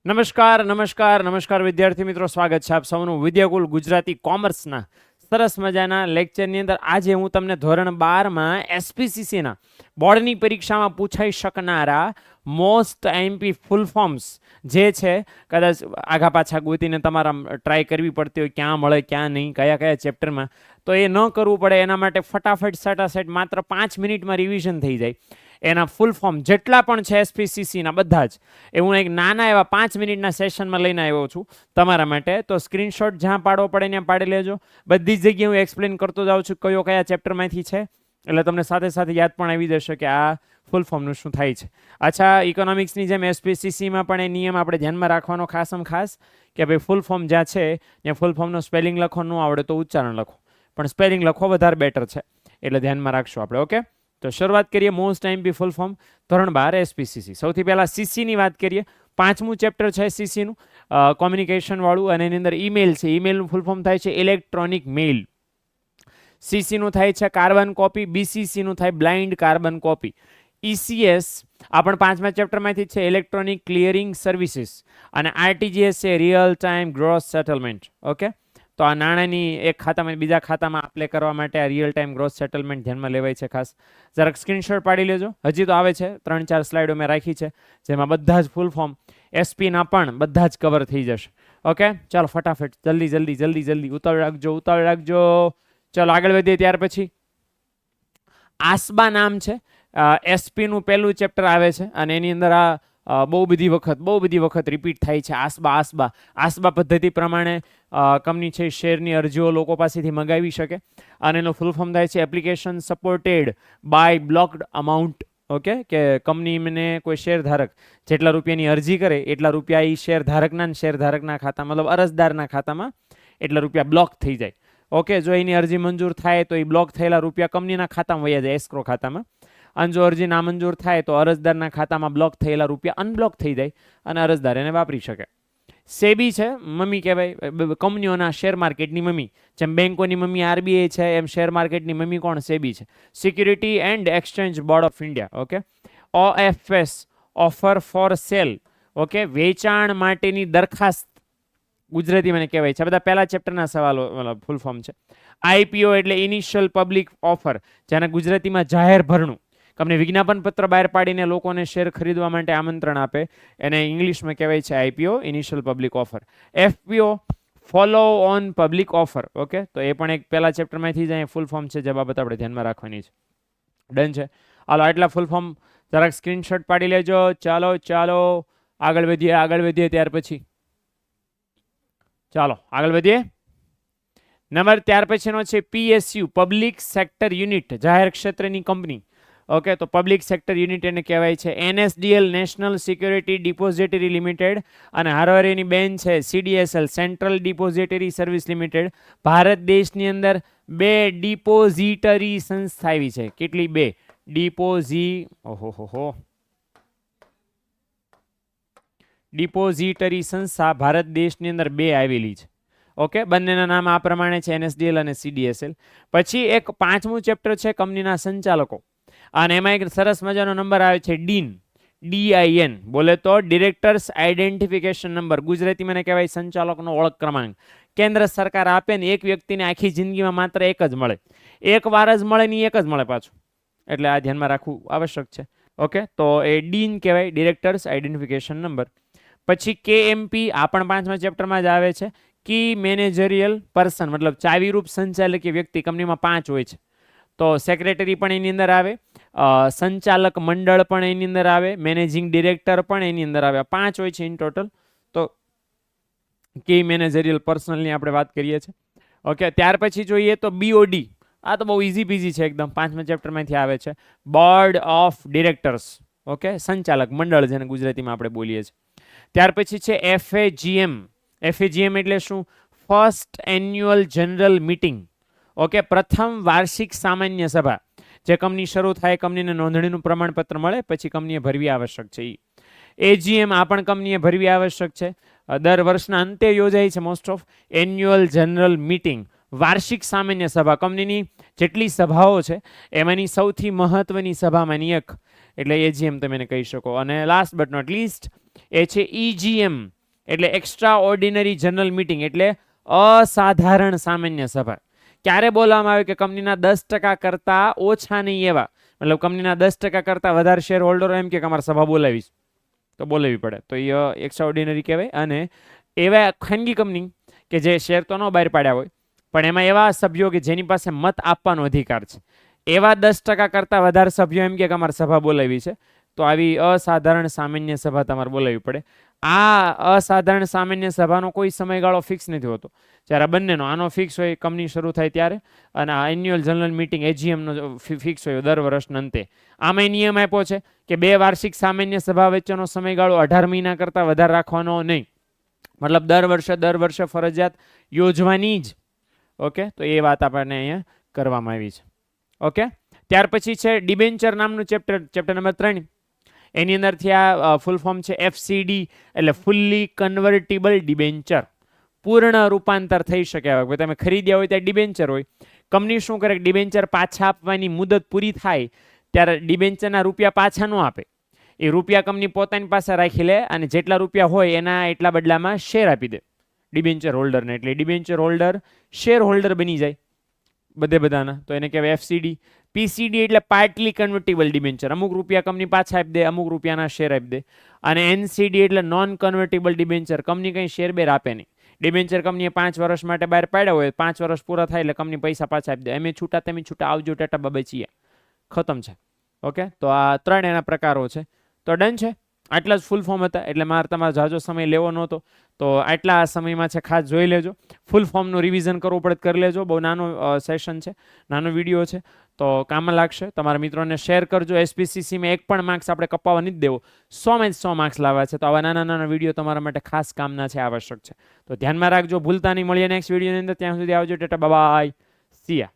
નમસ્કાર નમસ્કાર નમસ્કાર વિદ્યાર્થી મિત્રો, સ્વાગત છે આપ સૌનું વિદ્યાકુલ ગુજરાતી કોમર્સના સરસ મજાના લેક્ચરની અંદર. આજે હું તમને ધોરણ 12માં એસપીસીસીના બોર્ડની પરીક્ષામાં પૂછાઈ શકનારા મોસ્ટ એમપી ફૂલ ફોર્મ્સ જે છે, કદાચ આઘા પાછા ગોતીને તમારા ટ્રાય કરવી પડતી હોય ક્યાં મળે ક્યાં નહીં, કયા કયા ચેપ્ટરમાં, તો એ ન કરવું પડે એના માટે ફટાફટ સટાસટ માત્ર 5 મિનિટમાં રિવિઝન થઈ જાય. એના ફૂલ ફોર્મ જેટલા પણ છે એસપીસીસીના બધા જ એ હું એક નાના એવા 5 મિનિટના સેશનમાં લઈને આવ્યો છું તમારા માટે. તો સ્ક્રીનશોટ જ્યાં પાડવો પડે ત્યાં પાડી લેજો. બધી જ જગ્યાએ હું એક્સપ્લેન કરતો જાઉં છું કયો કયા ચેપ્ટરમાંથી છે, એટલે તમને સાથે સાથે યાદ પણ આવી જશે કે આ ફૂલ ફોર્મનું શું થાય છે. અચ્છા, ઇકોનોમિક્સની જેમ એસપીસીસીમાં પણ એ નિયમ આપણે ધ્યાનમાં રાખવાનો ખાસ કે ભાઈ ફૂલ ફોર્મ જ્યાં છે ત્યાં ફૂલ ફોર્મનું સ્પેલિંગ લખો, ન આવડે તો ઉચ્ચારણ લખો, પણ સ્પેલિંગ લખો વધારે બેટર છે, એટલે ધ્યાનમાં રાખશું આપણે. ઓકે, તો શરૂઆત કરીએ મોસ્ટ એમપી ફૂલ ફોર્મ ધોરણ 12 એસપીસીસી. સૌથી પહેલા સીસીની વાત કરીએ. 5મું ચેપ્ટર છે સીસીનું, કોમ્યુનિકેશન વાળું, અને એની અંદર ઈમેલ છે. ઈમેલનું ફૂલ ફોર્મ થાય છે ઇલેક્ટ્રોનિક મેઇલ. સીસીનું થાય છે કાર્બન કોપી. બીસીસીનું થાય બ્લાઇન્ડ કાર્બન કોપી. ઈસીએસ આ પણ 5મા ચેપ્ટરમાંથી છે, ઇલેક્ટ્રોનિક ક્લિયરિંગ સર્વિસીસ. અને આરટીજીએસ છે real time gross settlement. Okay, તો આ નાણાંની એક ખાતામાં બીજા ખાતામાં એપ્લાય કરવા માટે આ રિયલ ટાઈમ ગ્રોસ સેટલમેન્ટ ધ્યાનમાં લેવાય છે. ખાસ જરાક સ્ક્રીનશોટ પાડી લેજો. હજી તો આવે છે, 3-4 સ્લાઇડો મેં રાખી છે જેમાં બધા જ ફૂલ ફોર્મ એસપીના પણ બધા જ કવર થઈ જશે. ઓકે, ચાલો ફટાફટ જલ્દી ઉતાવળ રાખજો. ચાલો આગળ વધીએ. ત્યાર પછી આસબા નામ છે, એસપીનું પહેલું ચેપ્ટર આવે છે, અને એની અંદર આ બહુ બધી વખત રિપીટ થાય છે. આસબા પદ્ધતિ પ્રમાણે કંપની છે શેરની અરજીઓ લોકો પાસેથી મંગાવી શકે, અને એનો ફૂલ ફોર્મ થાય છે application supported by blocked amount. Okay, કે કંપનીને કોઈ શેરધારક જેટલા રૂપિયાની અરજી કરે એટલા રૂપિયા એ શેરધારકના ખાતામાં, મતલબ અરજદારના ખાતામાં એટલા રૂપિયા બ્લોક થઈ જાય. ઓકે, જો એની અરજી મંજૂર થાય તો એ બ્લોક થયેલા રૂપિયા કંપનીના ખાતામાં વયા જાય, એસ્ક્રો ખાતામાં. અને જો અરજી નામંજૂર થાય તો અરજદારના ખાતામાં બ્લોક થયેલા રૂપિયા અનબ્લોક થઈ જાય અને અરજદાર એને વાપરી શકે. સેબી છે મમ્મી કહેવાય, કંપનીઓના શેર માર્કેટની મમ્મી. જેમ બેંકોની મમ્મી આરબીઆઈ છે, એમ શેર માર્કેટની મમ્મી કોણ? સેબી છે, security and exchange board of India. Okay, OFS offer for sale. Okay, વેચાણ માટેની દરખાસ્ત ગુજરાતીમાં મને કહેવાય છે. બધા પહેલા ચેપ્ટરના સવાલો ફૂલ ફોર્મ છે. આઈપીઓ એટલે ઇનિશિયલ પબ્લિક ઓફર, જેને ગુજરાતીમાં જાહેર ભરણું. કંપની વિજ્ઞાપન પત્ર બહાર પાડીને લોકોને શેર ખરીદવા માટે આમંત્રણ આપે, એને ઇંગ્લિશમાં કહેવાય છે IPO, initial public offer. FPO follow on public offer. Okay, તો એ પણ એક પહેલા ચેપ્ટરમાંથી જ અહીંયા ફૂલ ફોર્મ છે, જે બાબત આપણે ધ્યાનમાં રાખવાની છે. ડન છે. હાલો, આટલા ફૂલ ફોર્મ જરાક સ્ક્રીનશોટ પાડી લેજો. ચાલો આગળ વધીએ. ત્યાર પછી ચાલો આગળ વધીએ. ત્યાર પછીનો છે પીએસયુ, પબ્લિક સેક્ટર યુનિટ, જાહેર ક્ષેત્રની કંપની. ઓકે, તો પબ્લિક સેક્ટર યુનિટ એને કહેવાય છે. NSDL national security depository limited, અને હારવાર એની બેન છે CDSL, central depository service limited. Bharat દેશની અંદર 2 ડિપોઝિટરી સંસ્થા આવી છે. કેટલી? 2 ડિપોઝિટરી સંસ્થા ભારત દેશની અંદર 2 આવેલી છે. ઓકે, બંનેના નામ આ પ્રમાણે છે, એનએસડીએલ અને સીડીએસએલ. પછી એક 5મું ચેપ્ટર છે કંપનીના સંચાલકો, અને એમાં એક સરસ મજાનો નંબર આવે છે ડીન, DIN, બોલે તો ડિરેક્ટર્સ આઈડેન્ટિફિકેશન નંબર. ગુજરાતીમાં એને કહેવાય સંચાલકનો ઓળખ ક્રમાંક. કેન્દ્ર સરકાર આપે ને એક વ્યક્તિને આખી જિંદગીમાં માત્ર એક જ મળે, એક વાર જ મળે ને એક જ મળે પાછું, એટલે આ ધ્યાનમાં રાખવું આવશ્યક છે. ઓકે, તો એ ડીન કહેવાય, ડિરેક્ટર્સ આઈડેન્ટિફિકેશન નંબર. પછી KMP, આ પણ 5મા ચેપ્ટરમાં જ આવે છે. કી મેનેજરિયલ પર્સન, મતલબ ચાવીરૂપ સંચાલકીય વ્યક્તિ. કંપનીમાં 5 હોય છે, તો સેક્રેટરી પણ એની અંદર આવે, સંચાલક મંડળ પણ એની અંદર આવે, મેનેજિંગ ડિરેક્ટર પણ એની અંદર આવે. 5 હોય છે ઇન ટોટલ. તો કી મેનેજરિયલ પર્સનલની આપણે વાત કરીએ છીએ. ઓકે, ત્યાર પછી જોઈએ તો BOD. આ તો બહુ ઇઝી પીઝી છે એકદમ, 5મા ચેપ્ટરમાંથી આવે છે. Board of directors. ઓકે, સંચાલક મંડળ જેને ગુજરાતીમાં આપણે બોલીએ છીએ. ત્યાર પછી છે FAGM. FAGM એટલે શું? First annual general meeting. Okay, પ્રથમ વાર્ષિક સામાન્ય સભા. જે કંપની શરૂ થાય, કંપનીને નોંધણીનું પ્રમાણપત્ર મળે, પછી કંપનીએ ભરવી આવશ્યક છે. AGM આ પણ કંપનીએ ભરવી આવશ્યક છે. દર વર્ષના અંતે યોજાય છે most of. Annual general meeting, વાર્ષિક સામાન્ય સભા. કંપનીની જેટલી સભાઓ છે એમાંની સૌથી મહત્વની સભામાંની એક, એટલે AGM તમે કહી શકો. અને લાસ્ટ બટ નોટ લીસ્ટ એ છે EGM, એટલે એક્સ્ટ્રા ઓર્ડિનરી જનરલ મીટિંગ, એટલે અસાધારણ સામાન્ય સભા. ક્યારે બોલવામાં આવે કે કંપનીના 10% કરતા ઓછા નહીં એવા, મતલબ કંપનીના 10% કરતા વધારે શેર હોલ્ડરો એમ કે અમારે સભા બોલાવીશ, તો બોલાવી પડે, તો એ એક્સ્ટ્રા ઓર્ડિનરી કહેવાય. અને એવા ખાનગી કંપની કે જે શેર તો ન બહાર પાડ્યા હોય, પણ એમાં એવા સભ્યો કે જેની પાસે મત આપવાનો અધિકાર છે, એવા 10% કરતા વધારે સભ્યો એમ કે અમારે સભા બોલાવી છે, તો આવી અસાધારણ સામાન્ય સભા તમારે બોલાવવી પડે. આ અસાધારણ સામાન્ય સભાનો કોઈ સમયગાળો ફિક્સ નથી હોતો. જ્યારે બંનેનો, આનો ફિક્સ હોય કંપની શરૂ થાય ત્યારે, અને આ એન્યુઅલ જનરલ મિટિંગ એજીએમનો ફિક્સ હોય દર વર્ષના અંતે. આમાં નિયમ આપ્યો છે કે 2 વાર્ષિક સામાન્ય સભા વચ્ચેનો સમયગાળો 18 મહિના કરતાં વધારે રાખવાનો નહીં, મતલબ દર વર્ષે ફરજિયાત યોજવાની જ. ઓકે, તો એ વાત આપણને અહીંયા કરવામાં આવી છે. ઓકે, ત્યાર પછી છે ડિબેન્ચર નામનું ચેપ્ટર નંબર 3. એની અંદરથી આ ફૂલ ફોર્મ છે FCD, એટલે ફુલ્લી કન્વર્ટિબલ ડિબેન્ચર, પૂર્ણ રૂપાંતર થઈ શકે. હવે તમે ખરીદ્યા હોય ત્યારે ડિબેન્ચર હોય, કંપની શું કરે, ડિબેન્ચર પાછા આપવાની મુદત પૂરી થાય ત્યારે ડિબેન્ચરના રૂપિયા પાછા ન આપે, એ રૂપિયા કંપની પોતાની પાસે રાખી લે, અને જેટલા રૂપિયા હોય એના એટલા બદલામાં શેર આપી દે ડિબેન્ચર હોલ્ડરને, એટલે ડિબેન્ચર હોલ્ડર શેર હોલ્ડર બની જાય બધાના, તો એને કહેવાય FCD. PCD એટલે પાર્ટલી કન્વર્ટેબલ ડિબેન્ચર, અમુક રૂપિયા કંપની પાછા આપી દે, અમુક રૂપિયાના શેર આપી દે. અને NCD એટલે નોન કન્વર્ટેબલ ડિબેન્ચર, કંપની કંઈ શેર બેર આપે નહીં. ડિબેન્ચર કંપનીએ 5 વર્ષ માટે બહાર પાડ્યા હોય, 5 વર્ષ પૂરા થાય એટલે કંપની પૈસા પાછા આપી દે, એમ છૂટા તમે છૂટા, આવજો ટાટા બાબાઈ છીએ, ખતમ છે. ઓકે, તો આ 3 એના પ્રકારો છે. તો ડન છે, આટલા જ ફૂલ ફોર્મ હતા, એટલે મારે તમારો ઝાઝો સમય લેવો નહોતો, તો આટલા સમયમાં છે ખાસ જોઈ લેજો. ફૂલ ફોર્મનું રિવિઝન કરવું પડે કરી લેજો, બહુ નાનો સેશન છે, નાનો વિડીયો છે, તો કામમાં લાગશે. તમારા મિત્રોને શેર કરજો. SPCCમાં એક પણ માર્ક્સ આપણે કપાવવા નથી દેવો, 100 માં 100 માર્ક્સ લાવવા છે, તો આવા નાના વિડીયો તમારા માટે ખાસ કામના છે, આવશ્યક છે. તો ધ્યાનમાં રાખજો, ભૂલતા નહીં. મળીએ નેક્સ્ટ વિડીયોની અંદર, ત્યાં સુધી આવજો, ટાટા બાય, સી યા.